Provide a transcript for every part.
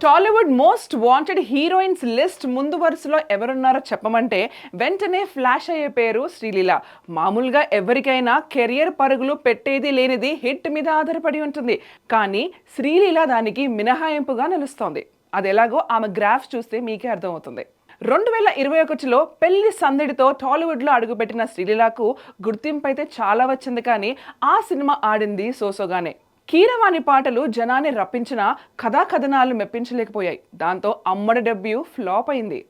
Tollywood most wanted heroines list ముందు వరుసలో ఎవరున్నారో చెప్పమంటే వెంటనే ఫ్లాష్ అయ్యే పేరు శ్రీలీల. మామూలుగా ఎవరికైనా కెరియర్ పరుగులు పెట్టేది లేనిది హిట్ మీద ఆధారపడి ఉంటుంది. కానీ శ్రీలీల దానికి మినహాయింపుగా నిలుస్తోంది. అది ఎలాగో ఆమె గ్రాఫ్ చూస్తే మీకే అర్థమవుతుంది. 2021లో పెళ్లి సందడితో టాలీవుడ్లో అడుగుపెట్టిన శ్రీలీలకు గుర్తింపు అయితే చాలా వచ్చింది. కానీ ఆ సినిమా ఆడింది సోసోగానే. కీరవాణి పాటలు జనాన్ని రప్పించిన కథా కథనాలు మెప్పించలేకపోయాయి. దాంతో అమ్మడి డెబ్యూ ఫ్లాప్ అయింది.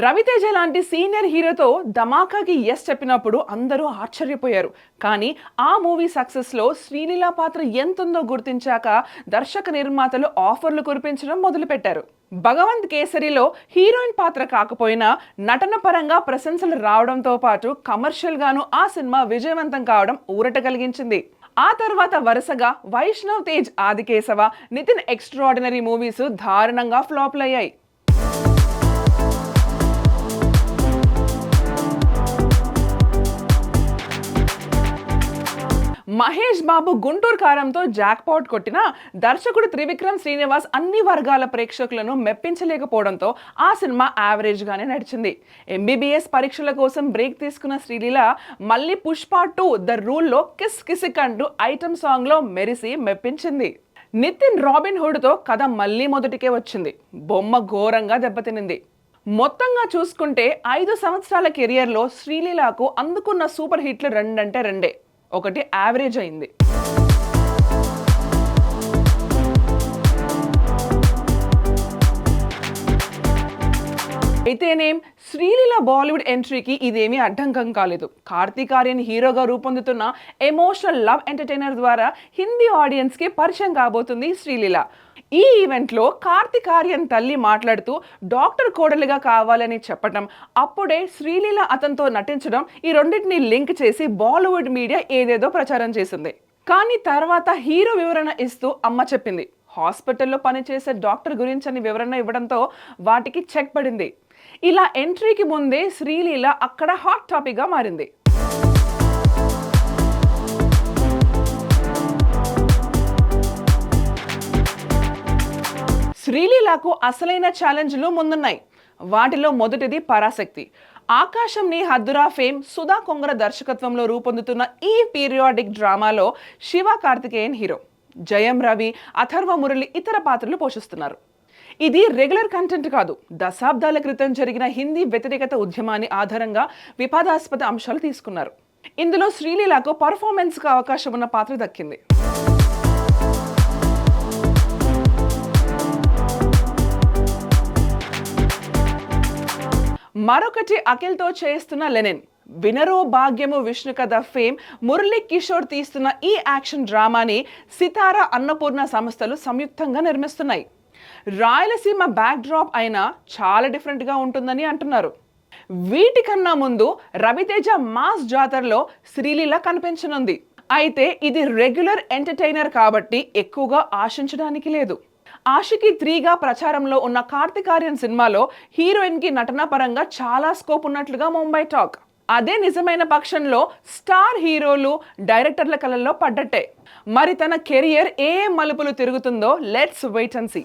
రవితేజ లాంటి సీనియర్ హీరోతో ధమాకాకి ఎస్ చెప్పినప్పుడు అందరూ ఆశ్చర్యపోయారు. కానీ ఆ మూవీ సక్సెస్లో శ్రీలీల పాత్ర ఎంతుందో గుర్తించాక దర్శక నిర్మాతలు ఆఫర్లు కురిపించడం మొదలుపెట్టారు. భగవంత్ కేసరిలో హీరోయిన్ పాత్ర కాకపోయినా నటన పరంగా ప్రశంసలు రావడంతో పాటు కమర్షియల్ గాను ఆ సినిమా విజయవంతం కావడం ఊరట కలిగించింది. ఆ తర్వాత వరుసగా వైష్ణవ్ తేజ్ ఆదికేశవ, నితిన్ ఎక్స్ట్రాడినరీ మూవీస్ దారుణంగా ఫ్లాప్లయ్యాయి. మహేష్ బాబు గుంటూరు కారంతో జాక్పాట్ కొట్టినా దర్శకుడు త్రివిక్రమ్ శ్రీనివాస్ అన్ని వర్గాల ప్రేక్షకులను మెప్పించలేకపోవడంతో ఆ సినిమా యావరేజ్ గానే నడిచింది. MBBS పరీక్షల కోసం బ్రేక్ తీసుకున్న శ్రీలీల మళ్ళీ పుష్ప 2 ద రూల్లో కిస్ కిసిక్ అంటూ ఐటమ్ సాంగ్ లో మెరిసి మెప్పించింది. నితిన్ రాబిన్ హుడ్ తో కథ మళ్ళీ మొదటికే వచ్చింది. బొమ్మ ఘోరంగా దెబ్బతినింది. మొత్తంగా చూసుకుంటే 5 సంవత్సరాల కెరియర్లో శ్రీలీలకు అందుకున్న సూపర్ హిట్లు రెండంటే రెండే, ఒకటి యావరేజ్ అయింది. అయితేనేం శ్రీలీల బాలీవుడ్ ఎంట్రీకి ఇదేమీ అడ్డంకం కాలేదు. కార్తీక్ ఆర్యన్ హీరోగా రూపొందుతున్న ఎమోషనల్ లవ్ ఎంటర్టైనర్ ద్వారా హిందీ ఆడియన్స్ కి పరిచయం కాబోతుంది శ్రీలీల. ఈ ఈవెంట్లో కార్తీక్ ఆర్యన్ తల్లి మాట్లాడుతూ డాక్టర్ కోడలిగా కావాలని చెప్పటం, అప్పుడే శ్రీలీల అతనితో నటించడం, ఈ రెండింటిని లింక్ చేసి బాలీవుడ్ మీడియా ఏదేదో ప్రచారం చేసింది. కానీ తర్వాత హీరో వివరణ ఇస్తూ అమ్మ చెప్పింది. హాస్పిటల్లో పనిచేసే డాక్టర్ గురించని వివరణ ఇవ్వడంతో వాటికి చెక్ పడింది. ఇలా ఎంట్రీకి ముందే శ్రీలీల అక్కడ హాట్ టాపిక్ గా మారింది. శ్రీలీలకు అసలైన ఛాలెంజ్లు ముందున్నాయి. వాటిలో మొదటిది పరాశక్తి. ఆకాశం నీ హద్దురా ఫేమ్ సుధా కొంగర దర్శకత్వంలో రూపొందుతున్న ఈ పీరియాడిక్ డ్రామాలో శివ కార్తికేయన్ హీరో, జయం రవి, అథర్వ మురళి ఇతర పాత్రలు పోషిస్తున్నారు. ఇది రెగ్యులర్ కంటెంట్ కాదు. దశాబ్దాల క్రితం జరిగిన హిందీ వ్యతిరేకత ఉద్యమాన్ని ఆధారంగా వివాదాస్పద అంశాలు తీసుకున్నారు. ఇందులో శ్రీలీలకు పర్ఫార్మెన్స్ కు అవకాశం ఉన్న పాత్ర దక్కింది. మరొకటి అఖిల్తో చేస్తున్న లెనిన్. వినరో భాగ్యము విష్ణు కథ ఫేమ్ మురళీ కిషోర్ తీస్తున్న ఈ యాక్షన్ డ్రామాని సితారా అన్నపూర్ణ సంస్థలు సంయుక్తంగా నిర్మిస్తున్నాయి. రాయలసీమ బ్యాక్ డ్రాప్ అయినా చాలా డిఫరెంట్ గా ఉంటుందని అంటున్నారు. వీటికన్నా ముందు రవితేజ మాస్ జాతరలో శ్రీలీల కనిపించనుంది. అయితే ఇది రెగ్యులర్ ఎంటర్టైనర్ కాబట్టి ఎక్కువగా ఆశించడానికి లేదు. ఆషికి 3గా ప్రచారంలో ఉన్న కార్తీక్ ఆర్యన్ సినిమాలో హీరోయిన్ కి నటన పరంగా చాలా స్కోప్ ఉన్నట్లుగా ముంబై టాక్. అదే నిజమైన పక్షంలో స్టార్ హీరోలు డైరెక్టర్ల కళల్లో పడ్డట్టే. మరి తన కెరియర్ ఏ మలుపులు తిరుగుతుందో లెట్స్ వెయిట్ అండ్ సీ.